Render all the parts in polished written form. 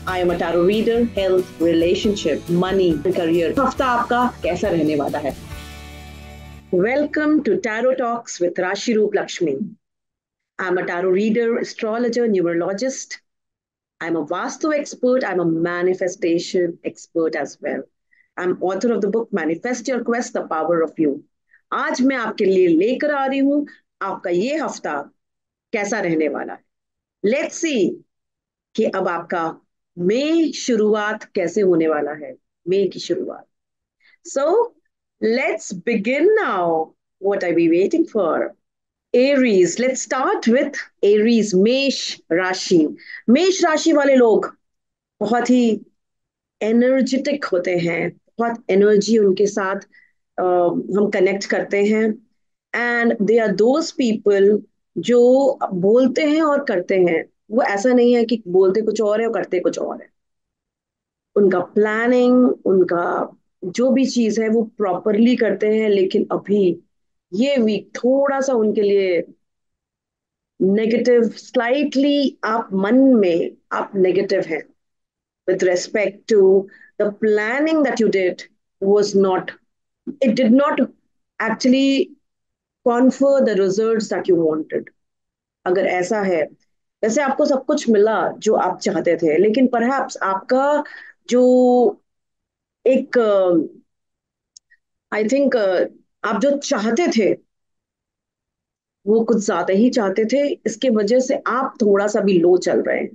I am a tarot reader, health, relationship, money, career. हफ्ता आपका कैसा रहने वाला है? Welcome to tarot talks with Rashi Roop Lakshmi. I am a tarot reader, astrologer, numerologist. I'm a Vastu expert. I'm a manifestation expert as well. I'm author of the book Manifest Your Quest, The Power of You. आज मैं आपके लिए लेकर आ रही हूँ आपका ये हफ्ता कैसा रहने वाला है। लेट्स सी कि अब आपका मई शुरुआत कैसे होने वाला है। मई की शुरुआत। So let's begin now. What I be waiting for? Aries, let's start with Aries, मेष राशि। मेष राशि वाले लोग बहुत ही एनर्जेटिक होते हैं, बहुत एनर्जी उनके साथ हम कनेक्ट करते हैं। And they are those people जो बोलते हैं और करते हैं। वो ऐसा नहीं है कि बोलते कुछ और है और करते कुछ और है। उनका प्लानिंग, उनका जो भी चीज है वो प्रॉपरली करते हैं। लेकिन अभी ये वीक थोड़ा सा उनके लिए नेगेटिव, स्लाइटली आप मन में आप नेगेटिव हैं with respect to the planning that you did was not, it did not actually confer the results that you wanted. अगर ऐसा है, वैसे आपको सब कुछ मिला जो आप चाहते थे, लेकिन परहैप्स आपका जो एक आई थिंक आप जो चाहते थे वो कुछ ज्यादा ही चाहते थे। इसके वजह से आप थोड़ा सा भी लो चल रहे हैं।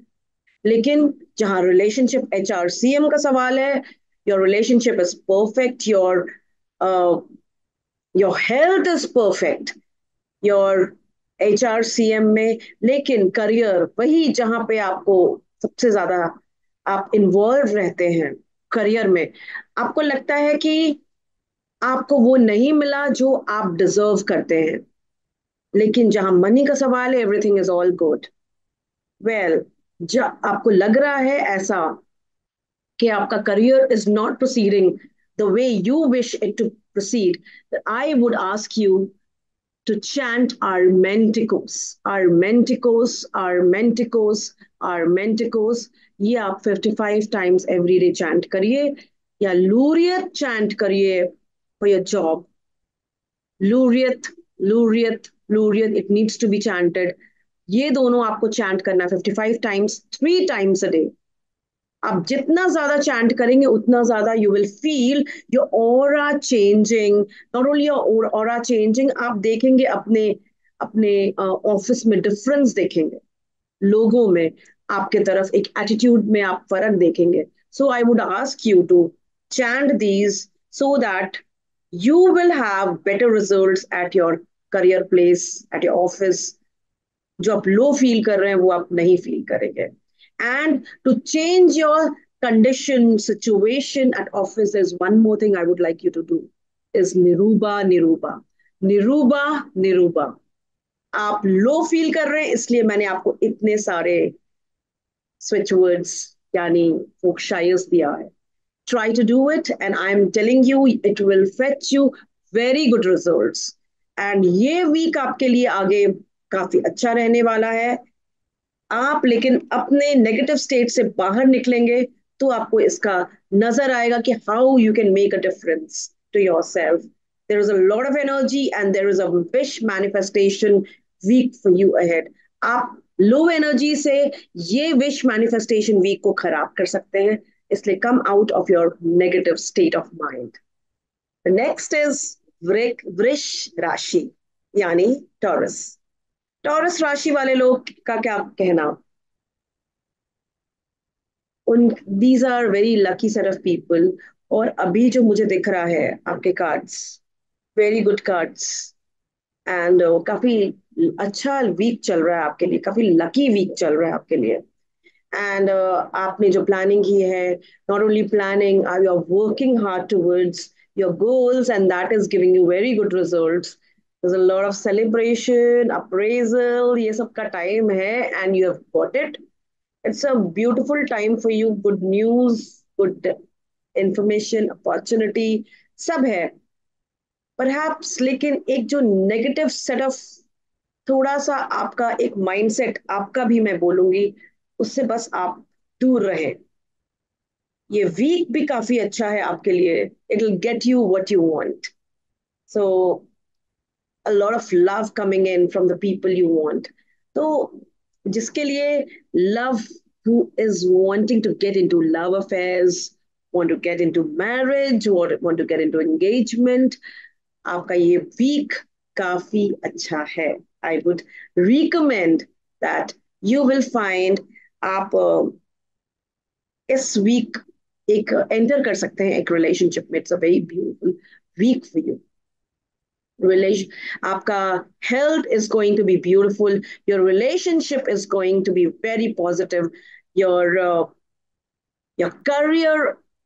लेकिन जहां रिलेशनशिप HRCM का सवाल है, your relationship is perfect, your health is perfect, your HRCM में। लेकिन करियर वही जहां पे आपको सबसे ज्यादा आप इन्वॉल्व रहते हैं करियर में। आपको लगता है कि आपको वो नहीं मिला जो आप डिजर्व करते हैं। लेकिन जहां मनी का सवाल है, everything is all good. Well, आपको लग रहा है ऐसा कि आपका career is not proceeding the way you wish it to proceed, I would ask you to chant Armenticos, Armenticos, Armenticos, Armenticos. ये आप 55 times every day chant करिए, या लूरियत chant करिए for your job. लूरियत, लूरियत, लूरियत, it needs to be chanted. ये दोनों आपको chant करना है 55 times, 3 times a day. आप जितना ज्यादा चैंट करेंगे उतना ज्यादा you will feel your aura changing. Not only your aura changing, आप देखेंगे अपने अपने ऑफिस में डिफरेंस देखेंगे, लोगों में आपके तरफ एक एटीट्यूड में आप फर्क देखेंगे। So I would ask you to chant these so that you will have better results at your career place, at your office. जो आप लो फील कर रहे हैं वो आप नहीं फील करेंगे। And to change your condition, situation at office, there's one more thing I would like you to do is Niruba, Niruba, Niruba, Niruba. आप लो फील कर रहे हैं इसलिए मैंने आपको इतने सारे स्विच वर्ड्स यानी फोक्शायर्स दिया है। Try to do it, and I'm telling you, it will fetch you very good results. And ये वीक आपके लिए आगे काफी अच्छा रहने वाला है। आप लेकिन अपने नेगेटिव स्टेट से बाहर निकलेंगे तो आपको इसका नजर आएगा कि how you can make a difference to yourself. There is a lot of energy and there is a wish manifestation week for you ahead. आप लो एनर्जी से ये विश मैनिफेस्टेशन वीक को खराब कर सकते हैं, इसलिए come out of your negative state of mind. Next is वृष राशि यानी टॉरस। टॉरस राशि वाले लोग का क्या कहना? उन these are very lucky set of people. और अभी जो मुझे दिख रहा है आपके cards, very good cards. And काफी अच्छा वीक चल रहा है आपके लिए, काफी लकी वीक चल रहा है आपके लिए। एंड आपने जो प्लानिंग की है, not only planning, you are working hard towards your goals and that is giving you very good results. There's a lot of celebration, appraisal, ये सब का टाइम है and you have got it. It's a beautiful time for you. Good news, good information, opportunity, सब है। Perhaps लेकिन एक जो negative set of, थोड़ा सा आपका एक माइंडसेट, आपका भी मैं बोलूंगी, उससे बस आप दूर रहें। ये वीक भी काफी अच्छा है आपके लिए. It will get you what you want. So a lot of love coming in from the people you want. तो जिसके लिए love, who is wanting to get into love affairs, want to get into marriage, want to get into engagement, आपका ये week काफी अच्छा है. I would recommend that you will find आप इस वीक एक एंटर कर सकते हैं एक रिलेशनशिप में. It's a very beautiful week for you. Relation, आपका health is going to be beautiful, your relationship is going to be very positive, your your career,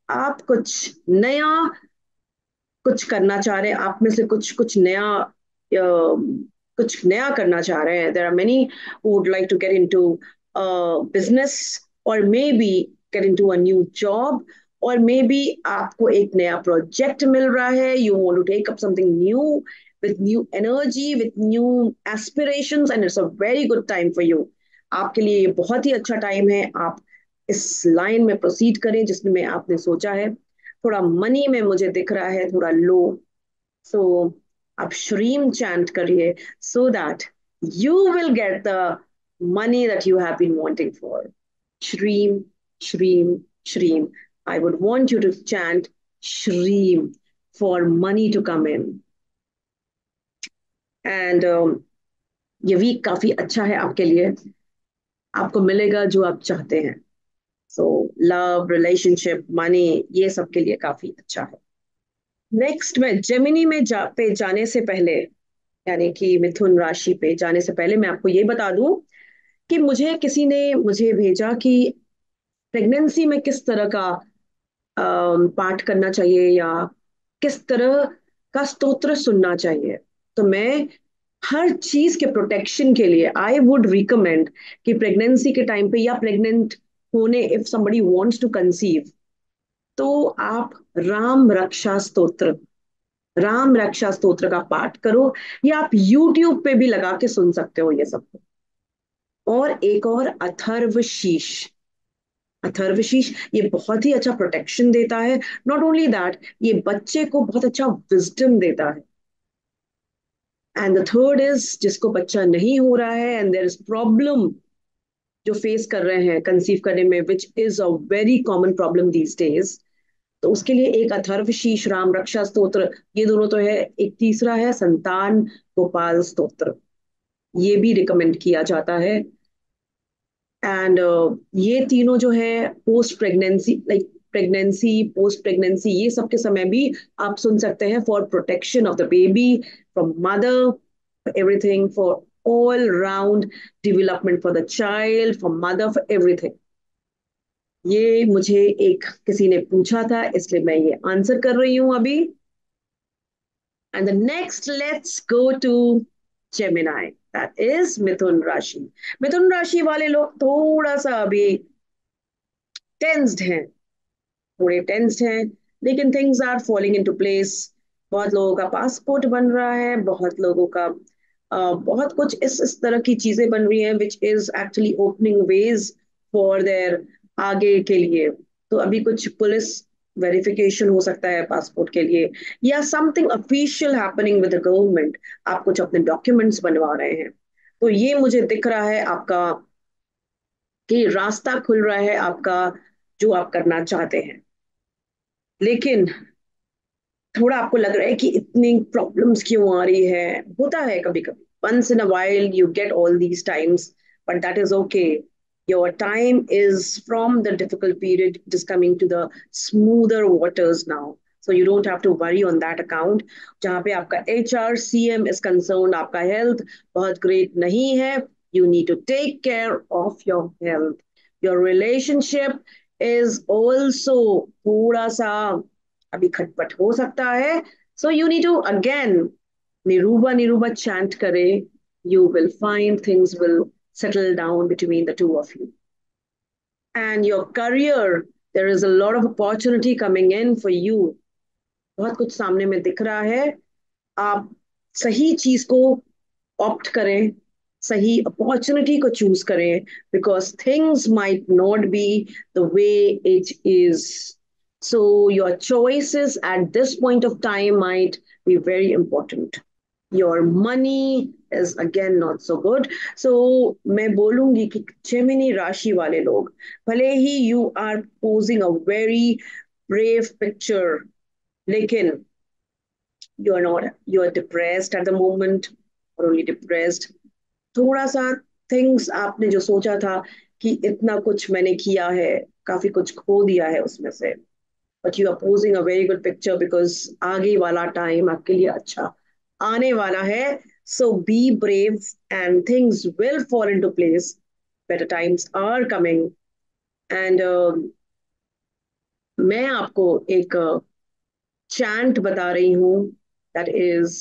आप कुछ नया कुछ करना चाह रहे हैं, आप में से कुछ नया कुछ नया करना चाह रहे हैं. There are many who would like to get into business, और maybe get into a new job, और मे बी आपको एक नया प्रोजेक्ट मिल रहा है. You want to take up something new with new energy, with new aspirations, and it's a very good time for you. आपके लिए ये बहुत ही अच्छा टाइम है. आप इस लाइन में प्रोसीड करें जिसमें आपने सोचा है. थोड़ा मनी में मुझे दिख रहा है थोड़ा लो. सो आप श्रीम चैंट करिए so that you will get the money that you have been wanting for. श्रीम, श्रीम, श्रीम. I would want you to chant Shreem for money to come in. And ये वीक काफी अच्छा है आपके लिए. आपको मिलेगा जो आप चाहते हैं. सो लव, रिलेशनशिप, मनी, ये सब के लिए काफी अच्छा है. नेक्स्ट में जेमिनी में पे जाने से पहले, यानी कि मिथुन राशि पे जाने से पहले मैं आपको ये बता दूं कि मुझे किसी ने मुझे भेजा कि प्रेगनेंसी में किस तरह का पाठ करना चाहिए या किस तरह का स्तोत्र सुनना चाहिए. तो मैं हर चीज के प्रोटेक्शन के लिए आई वुड रिकमेंड कि प्रेगनेंसी के टाइम पे या प्रेग्नेंट होने, if somebody wants to conceive, तो आप राम रक्षा स्तोत्र का पाठ करो, या आप यूट्यूब पे भी लगा के सुन सकते हो ये सब. और एक और अथर्वशीष ये बहुत ही अच्छा प्रोटेक्शन देता है. नॉट ओनली दैट, ये बच्चे को बहुत अच्छा विजडम देता है. एंड द थर्ड इज, जिसको बच्चा नहीं हो रहा है एंड देयर इज प्रॉब्लम जो फेस कर रहे हैं कंसीव करने में, which is a very common problem these days, तो उसके लिए एक अथर्वशीष राम रक्षा स्तोत्र, ये दोनों तो है. एक तीसरा है संतान गोपाल स्तोत्र, ये भी रिकमेंड किया जाता है. एंड ये तीनों जो है post pregnancy, like pregnancy, post pregnancy, ये सब के समय भी आप सुन सकते हैं, for protection of the baby from mother, everything, for all round development for the child, for mother, for everything. ये मुझे एक किसी ने पूछा था, इसलिए मैं ये आंसर कर रही हूं अभी. And the next, let's go to Gemini, that is मिथुन राशि. मिथुन राशि वाले लोग थोड़ा सा अभी टेंस्ड हैं, थोड़े टेंस्ड हैं, लेकिन things are falling into place. बहुत लोगों का पासपोर्ट बन रहा है, बहुत लोगों का बहुत कुछ इस तरह की चीजें बन रही हैं which is actually opening ways for their आगे के लिए. तो अभी कुछ पुलिस वेरिफिकेशन हो सकता है पासपोर्ट के लिए, या something official happening with the government. आप कुछ अपने डॉक्यूमेंट्स बनवा रहे हैं. तो ये मुझे दिख रहा है आपका कि रास्ता खुल रहा है आपका, जो आप करना चाहते हैं. लेकिन थोड़ा आपको लग रहा है कि इतनी प्रॉब्लम्स क्यों आ रही है. होता है कभी कभी, once in a while you get all these times, but that is okay. Your time is from the difficult period, it is coming to the smoother waters now, so you don't have to worry on that account. जहाँ पे आपका HRCM is concerned, आपका health बहुत great नहीं है, you need to take care of your health. Your relationship is also थोड़ा सा अभी खटपट हो सकता है. So you need to again निरूबा निरूबा चैंट करे. You will find things will settle down between the two of you. And your career, there is a lot of opportunity coming in for you. बहुत कुछ सामने में दिख रहा है. आप सही चीज को ऑप्ट करें, सही अपॉर्चुनिटी को चूज करें, because things might not be the way it is. So your choices at this point of time might be very important. Your money is again not so good. So मैं बोलूंगी कि Gemini राशि वाले लोग, भले ही you are posing a very brave picture, लेकिन you are not, you are depressed at the moment, और ओनली डिप्रेस्ड. थोड़ा सा थिंग्स आपने जो सोचा था कि इतना कुछ मैंने किया है, काफी कुछ खो दिया है उसमें से, but you are posing a very good picture, because आगे वाला टाइम आपके लिए अच्छा आने वाला है. So be brave and things will fall into place. Better times are coming. And मैं आपको एक चैंट बता रही हूँ, दैट इज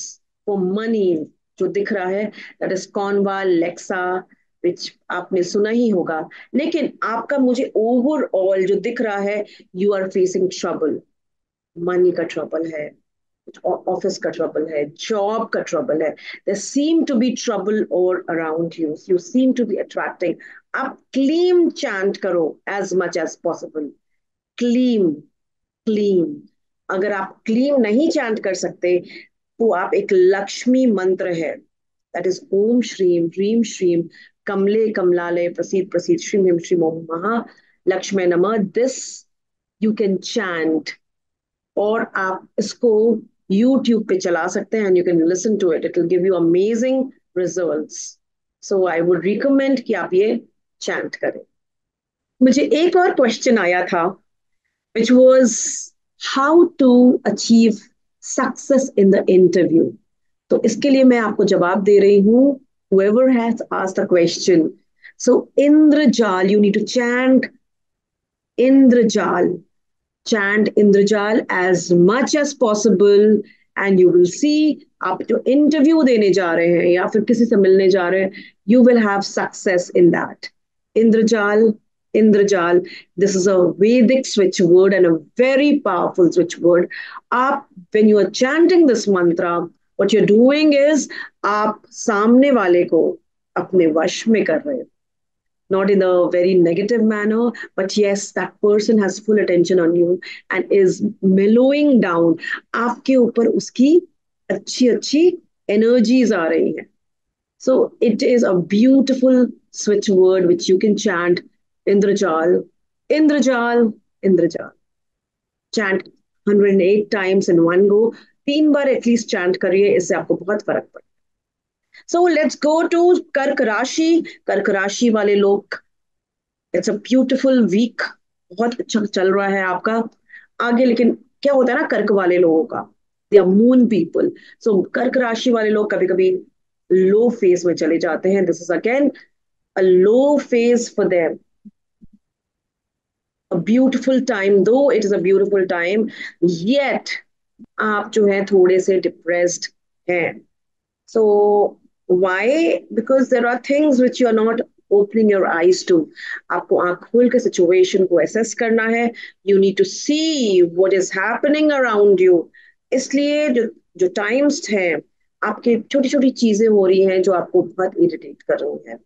फॉर मनी, जो दिख रहा है, दैट इज कॉन्वा लेक्सा, विच आपने सुना ही होगा. लेकिन आपका मुझे ओवरऑल जो दिख रहा है, you are facing trouble. Money का ट्रबल है, ऑफिस का ट्रबल है, जॉब का ट्रबल है. There seem to be trouble all around you, you seem to be attracting. आप क्लीम चैंट करो एज मच एज पॉसिबल. क्लीम, क्लीम. अगर आप क्लीम नहीं चैंट कर सकते, तो आप एक लक्ष्मी मंत्र है, दैट इज ओम श्रीम ह्रीम श्रीम कमले कमलालय प्रसीद प्रसीद श्रीम ह्रीम श्रीम ओम महा लक्ष्मी नमः. दिस यू कैन चैंट, और आप इसको यूट्यूब पे चला सकते हैं, and you can listen to it, it will give you amazing results. So I would recommend कि आप ये चैंट करें. मुझे एक और क्वेश्चन आया था, which was how to achieve success in the interview. तो इसके लिए मैं आपको जवाब दे रही हूँ. Whoever has asked the question. So Indrajal, you need to chant Indrajal. Chant Indrajal as much as possible, and you will see, आप जो इंटरव्यू देने जा रहे हैं या फिर किसी से मिलने जा रहे हैं, you will have success in that. Indrajal, Indrajal, this is a Vedic switch word and a very powerful switch word. आप, when you are chanting this mantra, what you're doing is आप सामने वाले को अपने वश में कर रहे हैं. Not in a very negative manner, but yes, that person has full attention on you and is mellowing down. आपके ऊपर उसकी अच्छी अच्छी energies आ रही हैं. So it is a beautiful switch word which you can chant Indrajal, Indrajal, Indrajal. Chant 108 times in one go. 3 bar at least chant करिए, इससे आपको बहुत फर्क पड़ेगा. सो लेट्स गो टू कर्क राशि. कर्क राशि वाले लोग, इट्स अ ब्यूटिफुल वीक, बहुत अच्छा चल रहा है आपका आगे. लेकिन क्या होता है ना कर्क वाले लोगों का, दे आर मून पीपल. सो कर्क राशि वाले लोग कभी कभी लो फेज में चले जाते हैं. This is again a low phase for them. A beautiful time, though it is a beautiful time, yet आप जो है थोड़े से डिप्रेस्ड हैं. So why? Because there are things which you are not opening your eyes to. आपको आंख खोल के सिचुएशन को असेस करना है. You need to see what is happening around you. इसलिए जो जो टाइम्स हैं, आपके छोटी छोटी चीजें हो रही हैं जो आपको बहुत इरिटेट कर रही हैं.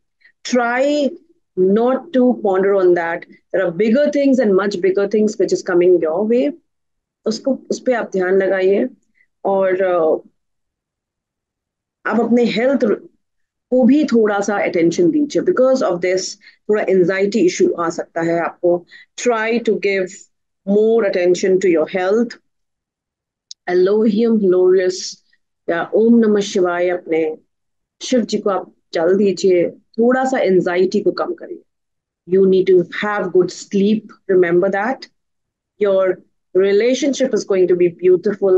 Try not to ponder on that. There are bigger things and much bigger things which is coming your way. उसको उस पर आप ध्यान लगाइए. और आप अपने हेल्थ को भी थोड़ा सा अटेंशन दीजिए. बिकॉज ऑफ दिस थोड़ा एंजाइटी इशू आ सकता है आपको. Try to give more attention to your health. Elohim glorious या ओम नमः शिवाय अपने शिव जी को आप जल दीजिए. थोड़ा सा एंजाइटी को कम करिए. You need to have good sleep, remember that. Your relationship is going to be beautiful.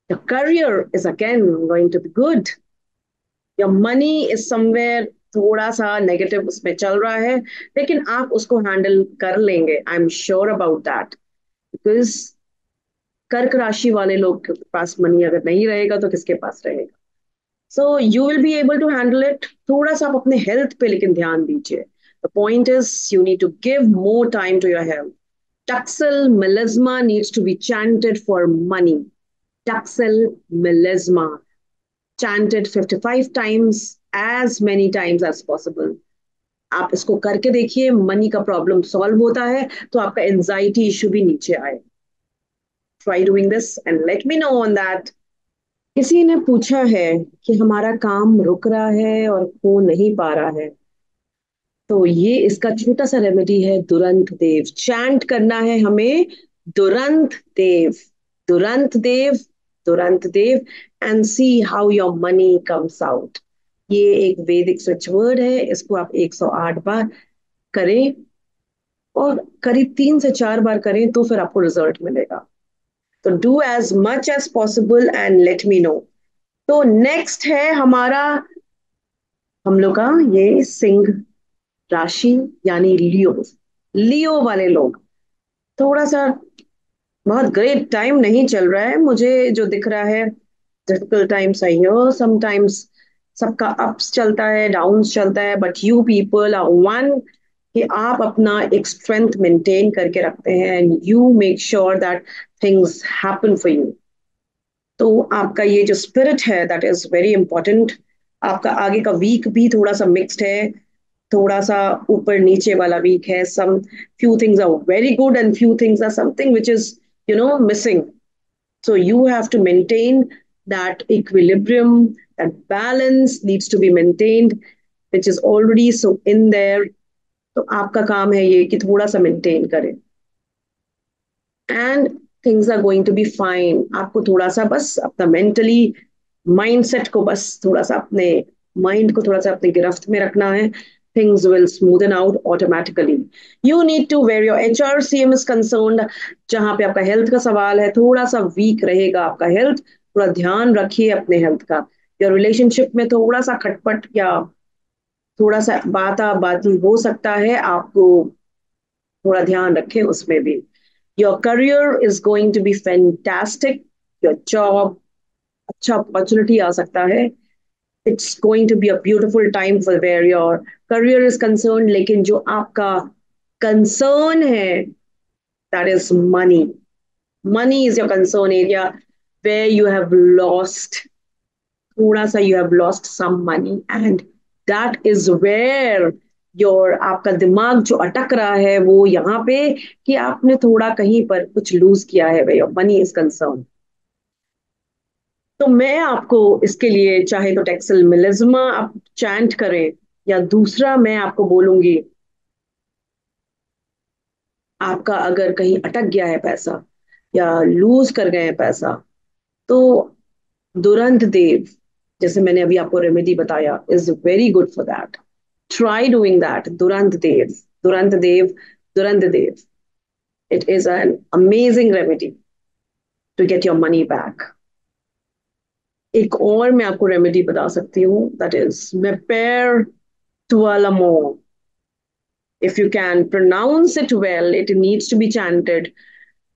Your career is again going to be good. Your money is somewhere थोड़ा सा नेगेटिव उसमें चल रहा है, लेकिन आप उसको हैंडल कर लेंगे. I am sure about that. Because कर्क राशि वाले लोग के पास मनी अगर नहीं रहेगा तो किसके पास रहेगा. So you will be able to handle it. थोड़ा सा आप अपने हेल्थ पे लेकिन ध्यान दीजिए. The point is you need to give more time to your health. Taxil melisma needs to be chanted for money. Taxil melisma. Chanted 55 times, as many times as possible. आप इसको करके देखिए, मनी का problem solve होता है, तो आपका anxiety issue भी नीचे आए। Try doing this and let me know on that. किसी ने पूछा है कि हमारा काम रुक रहा है और हो नहीं पा रहा है, तो ये इसका छोटा सा रेमेडी है, दुरंत देव। चैंट करना है हमें, दुरंत देव, दुरंत देव, दुरंत देव, and see how your money comes out. ये एक वैदिक स्विच वर्ड है, इसको आप 108 बार करें, और करीब 3 से 4 बार करें तो फिर आपको रिजल्ट मिलेगा। तो do as much as possible and let me know. तो नेक्स्ट है हमारा, हम लोग का ये सिंह राशि, यानी लियो। लियो वाले लोग थोड़ा सा, बहुत ग्रेट टाइम नहीं चल रहा है मुझे जो दिख रहा है। Difficult times I hear sometimes. सबका अप्स चलता है, डाउन्स चलता है, but you people are one, कि आप अपना एक स्ट्रेंथ मेंटेन करके रखते हैं, and you make sure that things happen for you. तो आपका ये जो स्पिरिट है दैट इज वेरी इंपॉर्टेंट। आपका आगे का वीक भी थोड़ा सा मिक्स्ड है, थोड़ा सा ऊपर नीचे वाला वीक है। सम few things are very good and few things are something which is, missing. So you have to maintain that equilibrium, that balance needs to be maintained, which is already so in there. तो आपका काम है ये कि थोड़ा सा maintain करें, and things are going to be fine. आपको थोड़ा सा बस अपना मेंटली माइंडसेट को, बस थोड़ा सा अपने माइंड को थोड़ा सा अपने गिरफ्त में रखना है। Things will smoothen out automatically. You need to, where your HRCM is concerned, जहां पे आपका हेल्थ का सवाल है, थोड़ा सा वीक रहेगा आपका हेल्थ, थोड़ा ध्यान रखिए अपने हेल्थ का। योर रिलेशनशिप में थोड़ा सा खटपट या थोड़ा सा बाता बाती हो सकता है, आपको थोड़ा ध्यान रखें उसमें भी। Your career is going to be fantastic. Your job, अच्छा अपॉर्चुनिटी आ सकता है। It's going to be a beautiful time for where your career is concern. लेकिन जो आपका कंसर्न है, that is money. Money is your concern area, where you have lost, थोड़ा सा you have lost some money, and that is where your, आपका दिमाग जो अटक रहा है वो यहाँ पे, कि आपने थोड़ा कहीं पर कुछ लूज किया है, where your money is concern. तो मैं आपको इसके लिए, चाहे तो टेक्सल मिलिज्मा आप चैंट करें, या दूसरा मैं आपको बोलूंगी, आपका अगर कहीं अटक गया है पैसा या लूज कर गए हैं पैसा, तो दुरंत देव, जैसे मैंने अभी आपको रेमेडी बताया, is very good for that. Try doing that, दुरंत देव, दुरंत देव, दुरंत देव। It is an amazing remedy to get your money back. एक और मैं आपको रेमेडी बता सकती हूँ, दैट इज मेपेर tualamo. If you can pronounce it well, it needs to be chanted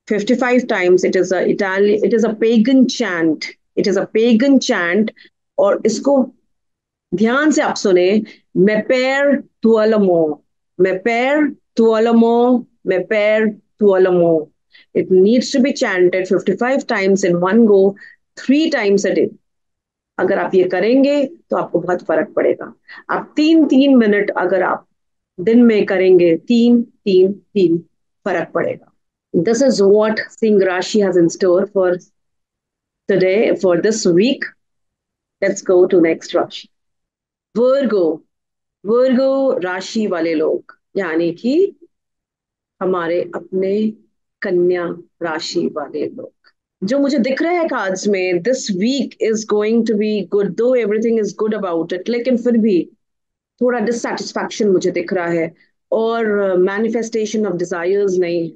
55 times. It is a Italian, it is a pagan chant. It is a pagan chant. और इसको ध्यान से आप सुने, मेपेर तुअलमो, मेपेर तुअलमो, मेपेर तुअलमो। It needs to be chanted 55 times in one go, 3 times a day. अगर आप ये करेंगे तो आपको बहुत फर्क पड़ेगा। आप 3-3 मिनट अगर आप दिन में करेंगे, 3-3-3, फर्क पड़ेगा। दिस इज वॉट सिंह राशि has in store for today, for this week. Let's go to next राशि, वर्गो। वर्गो राशि वाले लोग, यानी कि हमारे अपने कन्या राशि वाले लोग, जो मुझे दिख रहा है कार्ड्स में, this week is going to be good, though everything is good about it, लेकिन फिर भी थोड़ा डिससेटिस्फैक्शन मुझे दिख रहा है, और मैनिफेस्टेशन ऑफ डिजायर्स नहीं,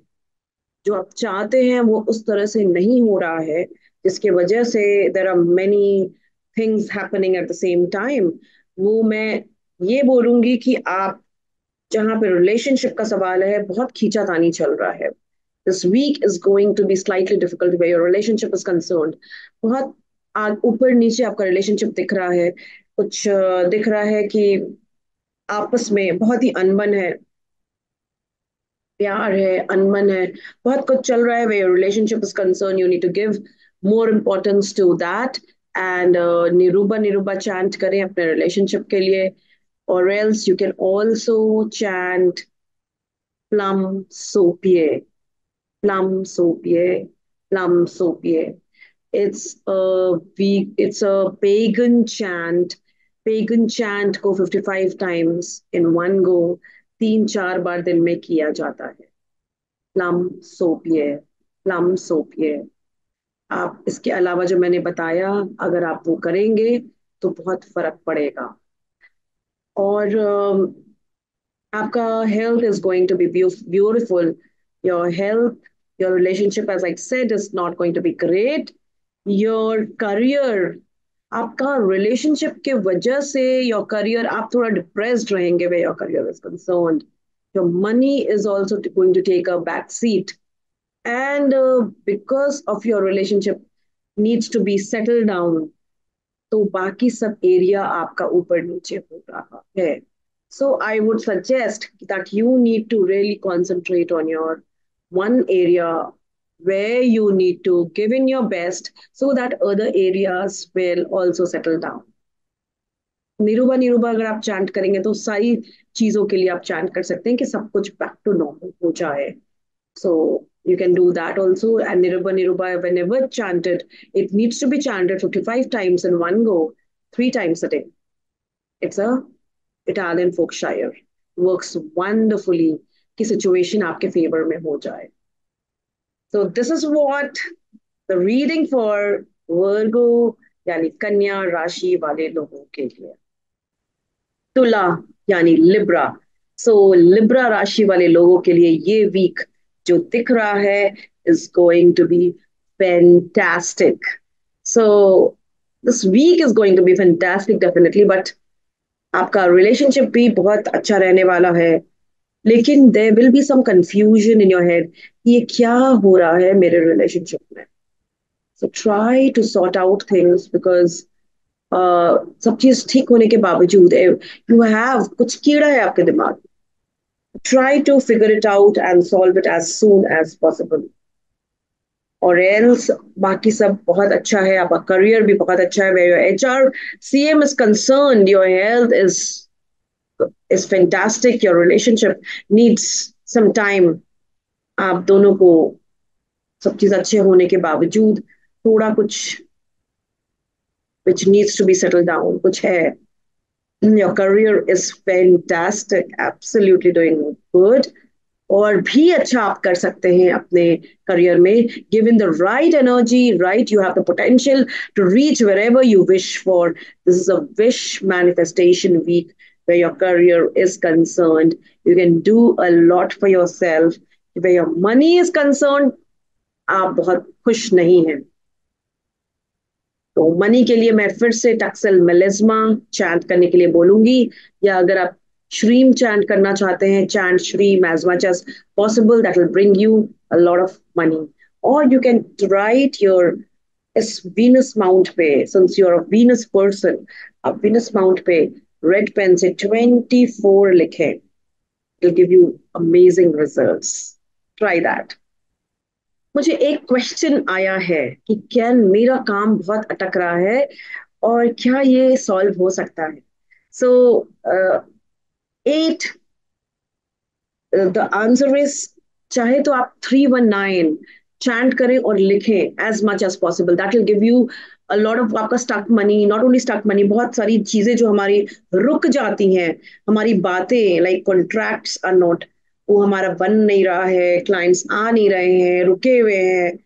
जो आप चाहते हैं वो उस तरह से नहीं हो रहा है, जिसकी वजह से there are many things happening at the same time. वो मैं ये बोलूंगी कि आप, जहां पे रिलेशनशिप का सवाल है, बहुत खींचातानी चल रहा है। This week is going to be slightly difficult where your relationship is concerned. बहुत ऊपर नीचे आपका रिलेशनशिप दिख रहा है, कुछ दिख रहा है कि आपस में बहुत ही अनबन है, प्यार है, अनबन है, बहुत कुछ चल रहा है। Where relationship is concern, you need to give more importance to that, and निरूबा निरूबा चैंट करें अपने रिलेशनशिप के लिए, or else you can also chant plum soapie, plum soapie, plum soapie. It's a pagan chant. Pagan chant को 55 times in one go, 3-4 बार दिन में किया जाता है. Plum soapie, plum soapie. आप इसके अलावा जो मैंने बताया, अगर आप वो करेंगे तो बहुत फर्क पड़ेगा. और आपका health is going to be beautiful. Your health, your relationship, as I said, is not going to be great. Your career, आपका relationship के वजह से your career, आप थोड़ा depressed रहेंगे where your career is concerned. Your money is also going to take a back seat. And because of your relationship needs to be settled down, तो बाकी सब एरिया आपका ऊपर नीचे हो रहा है. So I would suggest that you need to really concentrate on your one area where you need to give in your best so that other areas will also settle down. निरूबा निरूबा अगर आप chant करेंगे तो सारी चीजों के लिए आप chant कर सकते हैं कि सब कुछ बैक टू नॉर्मल हो जाए. So you can do that also. And Niruba Niruba, whenever chanted, it needs to be chanted 55 times in one go, 3 times a day. It's a Italian folk shire. Works wonderfully कि situation आपके favor में हो जाए. So this is what the reading for Virgo यानी कन्या राशि वाले लोगों के लिए. तुला यानी लिब्रा. सो लिब्रा राशि वाले लोगों के लिए ये वीक जो दिख रहा है is going to be fantastic. So this week is going to be fantastic definitely, but आपका रिलेशनशिप भी बहुत अच्छा रहने वाला है. लेकिन there will be some confusion in your head, ये क्या हो रहा है मेरे रिलेशनशिप में. So try to sort out things, because सब चीज ठीक होने के बावजूद यू हैव कुछ कीड़ा है आपके दिमाग में. Try to figure it out and solve it as soon as possible. और एल्स बाकी सब बहुत अच्छा है, आपका करियर भी बहुत अच्छा है. where your HR CM is concerned, your health is fantastic. Your relationship needs some time. आप दोनों को सब चीज अच्छे होने के बावजूद थोड़ा कुछ which needs to be settled down कुछ है. Your career is fantastic, absolutely doing good. और भी अच्छा आप कर सकते हैं अपने करियर में. Given the right energy, right, you have the potential to reach wherever you wish for. This is a wish manifestation week where your career is concerned. You can do a lot for yourself. Where your money is concerned, आप बहुत खुश नहीं हैं. तो money के लिए मैं फिर से टक्सल मेलिस्मा चैंट करने के लिए बोलूंगी, या अगर आप श्रीम चैंट करना चाहते हैं, चैंट श्रीम as much as possible. That will bring you a lot of money. और यू कैन राइट योर इस वीनस माउंट पे, since you are a Venus person, अब वीनस माउंट पे रेड पेन से 24 लिखें. It will give you amazing results. Try that. मुझे एक question आया है कि क्या मेरा काम बहुत अटक रहा है और क्या ये सॉल्व हो सकता है. सो 8, द आंसर इज, चाहे तो आप 319 चैंट करें और लिखें as much as possible. That will give you a lot of आपका stuck money. Not only stuck money, बहुत सारी चीजें जो हमारी रुक जाती हैं, हमारी बातें लाइक कॉन्ट्रैक्ट्स आर नॉट, वो हमारा बन नहीं रहा है, क्लाइंट्स आ नहीं रहे हैं, रुके हुए हैं.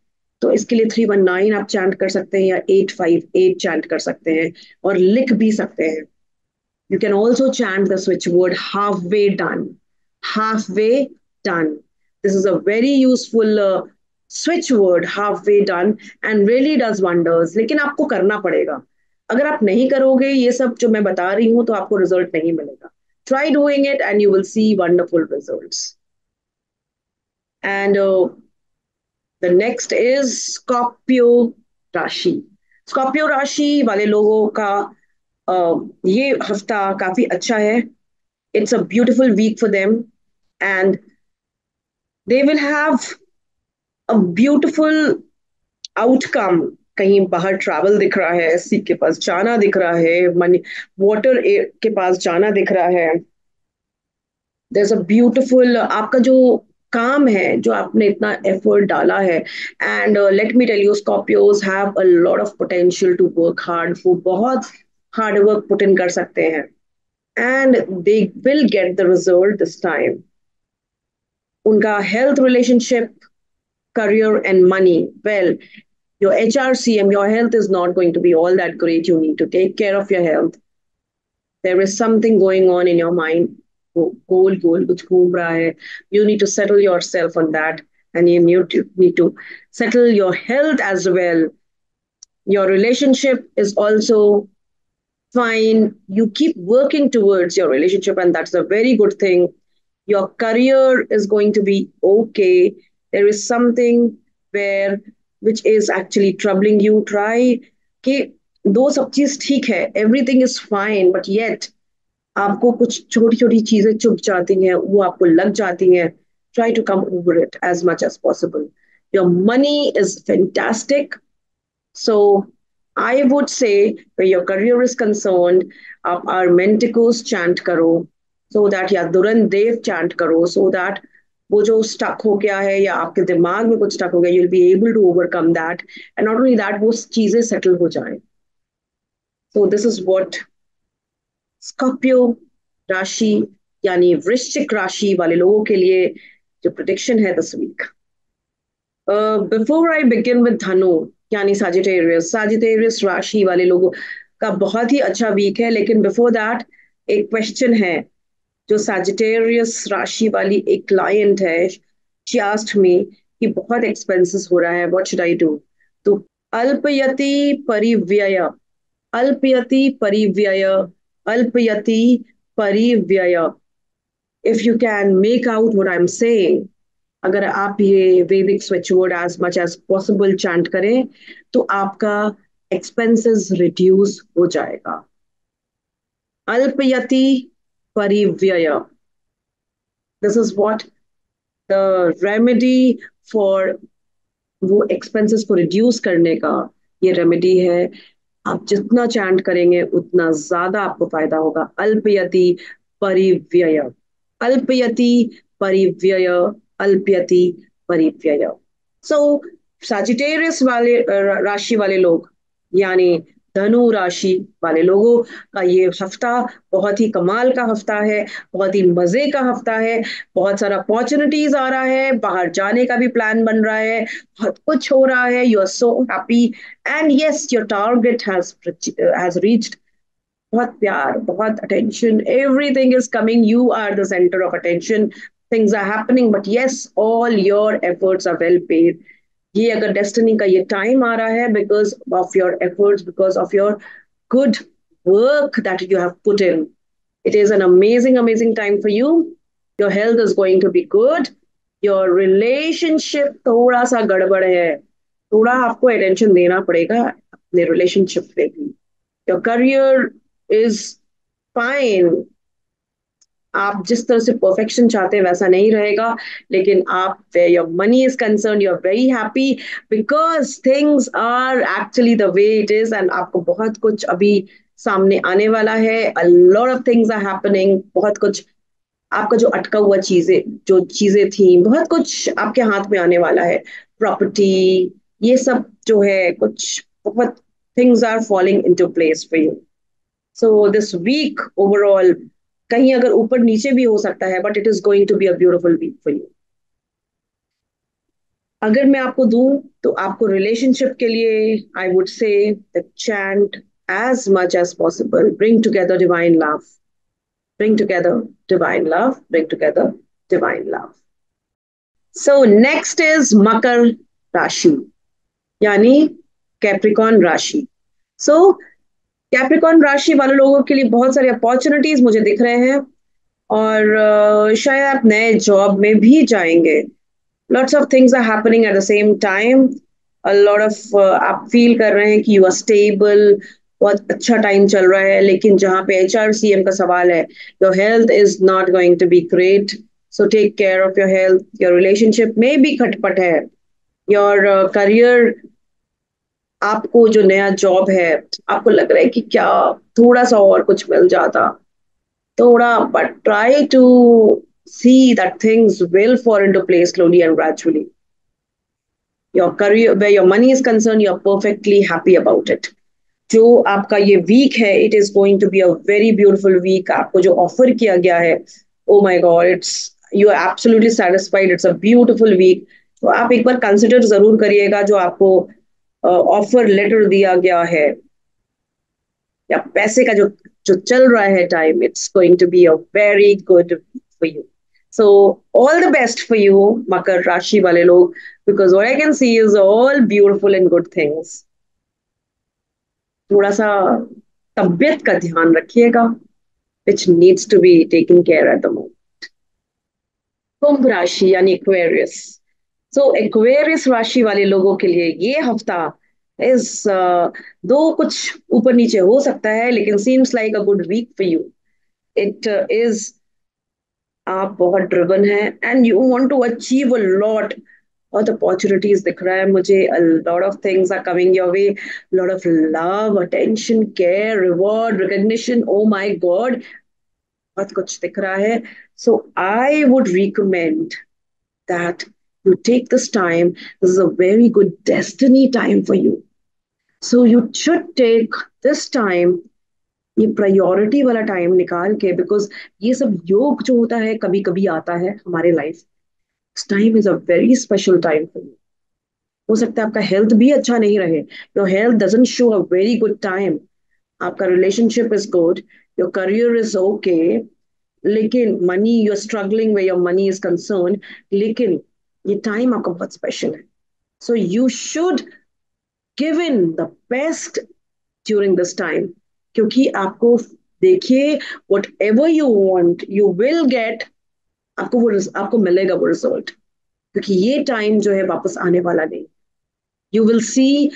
तो इसके लिए 319 आप चैंट कर सकते हैं, या 858 चैंट कर सकते हैं और लिख भी सकते हैं. You can also chant the switch word halfway done. Halfway done. This is a very useful switch word, halfway done, and really does wonders. लेकिन आपको करना पड़ेगा. अगर आप नहीं करोगे ये सब जो मैं बता रही हूँ तो आपको रिजल्ट नहीं मिलेगा. Try doing it and you will see wonderful results. And the next is Scorpio राशि. Scorpio राशि वाले लोगों का ये हफ्ता काफी अच्छा है. It's a beautiful week for them, and they will have a beautiful outcome कहीं बाहर ट्रैवल दिख रहा है, सी के पास जाना दिख रहा है, मनी वाटर के पास जाना दिख रहा है। there's a ब्यूटिफुल आपका जो काम है, जो आपने इतना एफर्ट डाला है, and let me tell you, Scorpios have a lot of potential to work hard. वो बहुत हार्ड वर्क पुट इन कर सकते हैं, and they will get the result this time. उनका health, relationship, career, and money, well, your HRCM, your health is not going to be all that great. You need to take care of your health. There is something going on in your mind. Goal, kuch ghoom raha hai. You need to settle yourself on that, and you need to settle your health as well. Your relationship is also fine. You keep working towards your relationship, and that's a very good thing. Your career is going to be okay. There is something where which is actually troubling you. Try कि दो सब चीज ठीक है, everything is fine, but yet आपको कुछ छोटी छोटी चीजें चुभ जाती हैं, वो आपको लग जाती हैं। Try to come over it as much as possible. Your money is fantastic, so I would say where your career is concerned, आप Armenticos chant करो, so that या दुरंत देव chant करो, so that वो जो stuck हो गया है या आपके दिमाग में कुछ stuck हो गया, you'll be able to overcome that, and not only that, वो चीजें settle हो जाए। So this is what Scorpio राशि यानी वृश्चिक राशि वाले लोगों के लिए जो प्रिडिक्शन है this week. Before I begin with धनु यानी साजिटेरियस राशि वाले लोगों का बहुत ही अच्छा वीक है, लेकिन बिफोर दैट एक क्वेश्चन है। जो साजिटेरियस राशि वाली एक क्लाइंट है, शी आस्क्ड मी कि बहुत एक्सपेंसेस हो रहा है, व्हाट शुड आई डू। तो अल्पयति परिव्यय, अल्पयति परिव्यय, अल्पयति परिव्यय, if you can make out what I am saying, अगर आप ये वैदिक switch word as much as possible chant करें, तो आपका एक्सपेंसेस रिड्यूस हो जाएगा। अल्पयति परिव्यय, this is what the remedy for वो एक्सपेंसेस को रिड्यूस करने का, ये रेमेडी है। आप जितना चैंट करेंगे उतना ज्यादा आपको फायदा होगा। अल्पयति परिव्यय, अल्पयति परिव्यय, अल्पयति परिव्यय। सो सजिटेरियस वाले राशि वाले लोग यानी धनु राशि वाले लोगों का ये हफ्ता बहुत ही कमाल का हफ्ता है, बहुत ही मजे का हफ्ता है। बहुत सारा अपॉर्चुनिटीज आ रहा है, बाहर जाने का भी प्लान बन रहा है, बहुत कुछ हो रहा है। You are so happy, and yes your target has reached. बहुत प्यार, बहुत attention, everything is coming, you are the centre of attention, things are happening, but yes all your efforts are well paid. ये अगर destiny का ये time आ रहा है, because of your efforts, because of your good work that you have put in. It is an amazing, amazing time for you. Your health is going to be good. Your relationship थोड़ा सा गड़बड़ है, थोड़ा आपको attention देना पड़ेगा अपने relationship पे भी। Your career is fine. आप जिस तरह से परफेक्शन चाहते हैं वैसा नहीं रहेगा, लेकिन आप where your money is concerned, you're very happy because things are actually the way it is, and आपको बहुत कुछ अभी सामने आने वाला है। a lot of things are happening, बहुत कुछ आपका जो अटका हुआ चीजें, जो चीजें थी, बहुत कुछ आपके हाथ में आने वाला है। प्रॉपर्टी, ये सब जो है कुछ बहुत things are falling into place for you. So this week overall कहीं अगर ऊपर नीचे भी हो सकता है, but it is going to be a beautiful week for you. अगर मैं आपको दूं तो आपको रिलेशनशिप के लिए I would say the chant as much as possible, bring together divine love, bring together divine love, bring together divine love. So next is मकर राशि यानी कैप्रिकॉन राशि। सो कैप्रिकॉन राशि वाले लोगों के लिए बहुत सारे अपॉर्चुनिटीज मुझे दिख रहे हैं, और शायद आप नए जॉब में भी जाएंगे। Lots of things are happening at the same time. A lot of आप फील कर रहे हैं कि यू आर स्टेबल, बहुत अच्छा टाइम चल रहा है, लेकिन जहाँ पे HRCM का सवाल है, your health is not going to be great, so take care of your health. Your relationship में भी खटपट है, योर करियर आपको जो नया जॉब है, आपको लग रहा है कि क्या थोड़ा सा और कुछ मिल जाता, थोड़ा, but try to see that things will fall into place slowly and gradually. Your career, where your money is concerned, you're perfectly happy about it. जो आपका ये वीक है, it is going to be a very beautiful week. आपको जो offer किया गया है, oh my God, it's, you are absolutely satisfied, it's a beautiful week. तो आप एक बार कंसिडर जरूर करिएगा जो आपको ऑफर लेटर दिया गया है, या पैसे का जो जो चल रहा है time, it's going to be a very good for you. So all the best for you, मकर राशि वाले लोग, because what I can see is all beautiful and good things. थोड़ा सा तबीयत का ध्यान रखिएगा, which needs to be taken care at the moment. कुंभ राशि यानी एक्वेरियस. सो एक्वेरियस राशि वाले लोगों के लिए ये हफ्ता इस दो कुछ ऊपर नीचे हो सकता है, लेकिन seems like a good week for you. It is, आप बहुत ड्रिवन है and you want to achieve a lot. बहुत अपॉर्चुनिटीज दिख रहा है मुझे, a lot of things are coming your way, lot of love, attention, care, reward, recognition, oh my god, बहुत कुछ दिख रहा है. So I would recommend that you take this time. This is a very good destiny time for you. So you should take this time, ये priority वाला time निकाल के, because ये सब योग जो होता है कभी कभी आता है हमारे life. This time is a very special time for you. हो सकता है आपका हेल्थ भी अच्छा नहीं रहे, your health doesn't show a very good time. आपका relationship is good, your career is okay, लेकिन money, you are struggling way your money is concern, लेकिन ये टाइम आपका बहुत स्पेशल है. So you should give in the best during this time, क्योंकि आपको, देखिए, what ever you want you will gate. आपको वो, आपको मिलेगा वो रिजल्ट, क्योंकि ये टाइम जो है वापस आने वाला नहीं. यू विल सी,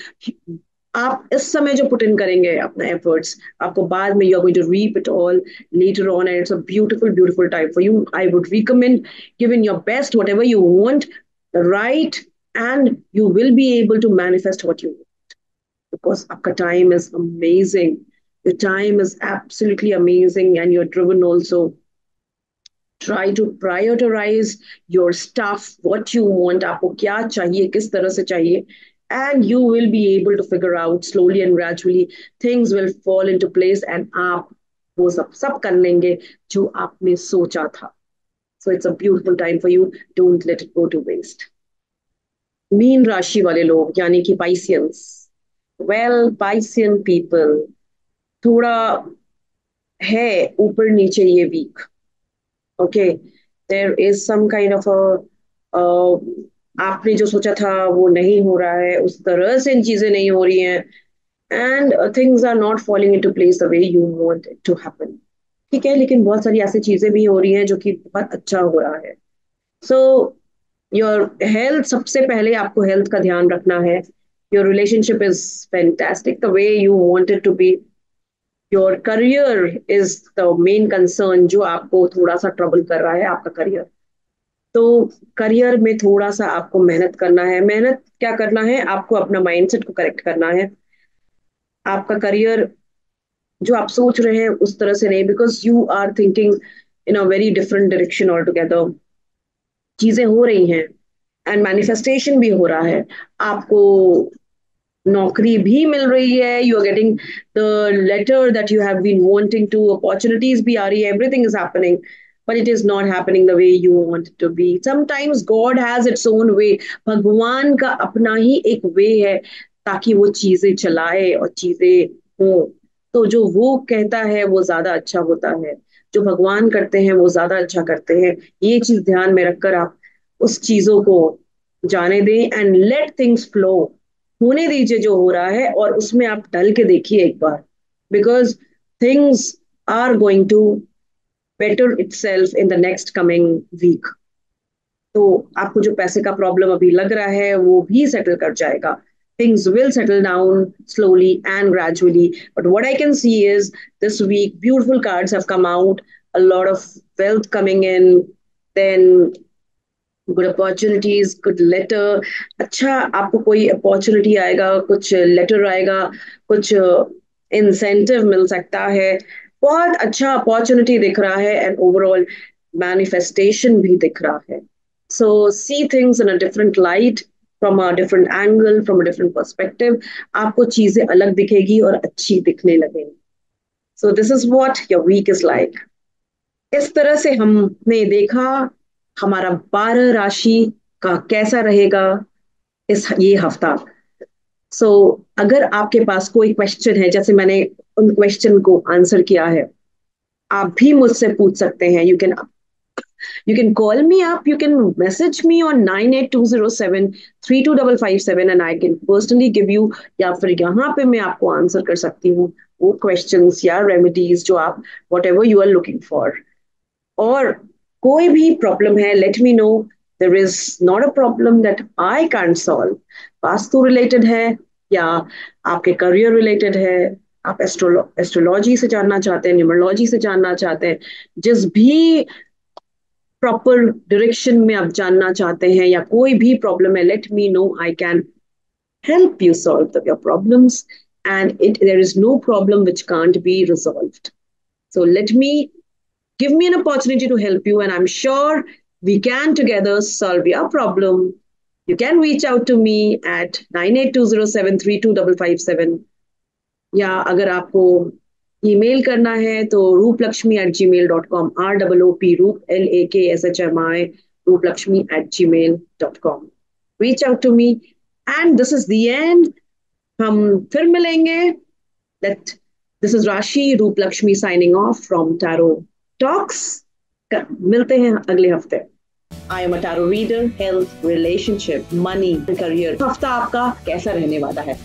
आप इस समय जो पुट इन करेंगे अपना एफर्ट्स, आपको बाद में you are going to reap it all later on, and it's a beautiful beautiful time for you. I would recommend giving your best, whatever you want, right, and you will be able to manifest what you want, because आपका time is amazing. Your time is absolutely amazing and you're driven also. Try to prioritize your stuff, what you want, आपको क्या चाहिए, किस तरह से चाहिए, and you will be able to figure out slowly and gradually, things will fall into place and आप वो सब सब कर लेंगे जो आपने सोचा था. So it's a beautiful time for you. Don't let it go to waste. Mean राशि वाले लोग यानी कि पाइसियंस. वेल, पाइसियन पीपल, थोड़ा है ऊपर नीचे ये week. Okay, there is some kind of a, आपने जो सोचा था वो नहीं हो रहा है, उस तरह से इन चीजें नहीं हो रही हैं, and things are not falling into place the way you want it to happen. ठीक है, लेकिन बहुत सारी ऐसी चीजें भी हो रही हैं जो कि बहुत अच्छा हो रहा है. सो योर हेल्थ, सबसे पहले आपको हेल्थ का ध्यान रखना है. Your relationship is fantastic the way you wanted to be. Your career is the main concern, जो आपको थोड़ा सा ट्रबल कर रहा है, आपका करियर. तो करियर में थोड़ा सा आपको मेहनत करना है. मेहनत क्या करना है, आपको अपना माइंडसेट को करेक्ट करना है. आपका करियर जो आप सोच रहे हैं उस तरह से नहीं, because you are thinking in a very different direction all together. चीजें हो रही हैं एंड मैनिफेस्टेशन भी हो रहा है. आपको नौकरी भी मिल रही है, you are getting the letter that you have been wanting to, opportunities भी आ रही है, everything is happening, but it is not happening the way you want it to be. Sometimes God has its own way. भगवान का अपना ही एक वे है ताकि वो चीजें चलाए और चीजें हो. तो जो वो कहता है वो ज्यादा अच्छा होता है, जो भगवान करते हैं वो ज्यादा अच्छा करते हैं. ये चीज ध्यान में रखकर आप उस चीजों को जाने दें एंड लेट थिंग्स फ्लो. होने दीजिए जो हो रहा है, और उसमें आप ढल के देखिए एक बार, because things are going to better itself in the next coming week. तो आपको जो पैसे का प्रॉब्लम अभी लग रहा है वो भी सेटल कर जाएगा. Things will settle down slowly and gradually. But what I can see is this week, beautiful cards have come out, a lot of wealth coming in, then good opportunities, good letter. अच्छा, आपको कोई opportunity आएगा, कुछ letter आएगा, कुछ incentive मिल सकता है। बहुत अच्छा अपॉर्चुनिटी दिख रहा है एंड ओवरऑल मैनिफेस्टेशन भी दिख रहा है। So see things in a different light, from a different angle, from a different perspective. आपको चीजें अलग दिखेगी और अच्छी दिखने लगेंगी। So this is what your week is like. इस तरह से हमने देखा हमारा 12 राशि का कैसा रहेगा इस ये हफ्ता। सो अगर आपके पास कोई क्वेश्चन है, जैसे मैंने उन क्वेश्चन को आंसर किया है, आप भी मुझसे पूछ सकते हैं। you can call me up, you can message me on 9820732557 and I can personally give you, या फिर यहाँ पे मैं आपको आंसर कर सकती हूँ वो क्वेश्चंस या रेमेडीज जो आप whatever you are looking for। और कोई भी प्रॉब्लम है, late me no. There is not a problem that I can't solve. Vastu related है या आपके करियर रिलेटेड है, आप एस्ट्रोलॉजी से जानना चाहते हैं, न्यूमरोलॉजी से जानना चाहते हैं, जिस भी प्रॉपर डायरेक्शन में आप जानना चाहते हैं, या कोई भी प्रॉब्लम है, late me no. I can help you solve your problems, and there is no problem which can't be resolved. So give me an opportunity to help you, and I'm sure we can together solve your problem. You can reach out to me at 9820732557, या अगर आपको email करना है तो रूपलक्ष्मी@gmail.com, ROOP रूप LAKSHMI रूपलक्ष्मी@gmail.com। Reach out to me, and this is the end. हम फिर मिलेंगे। Let This is Rashi Rooplakshmi signing off from Tarot Talks। मिलते हैं अगले हफ्ते। I am a tarot reader, health, relationship, money, career। हफ्ता आपका कैसा रहने वाला है?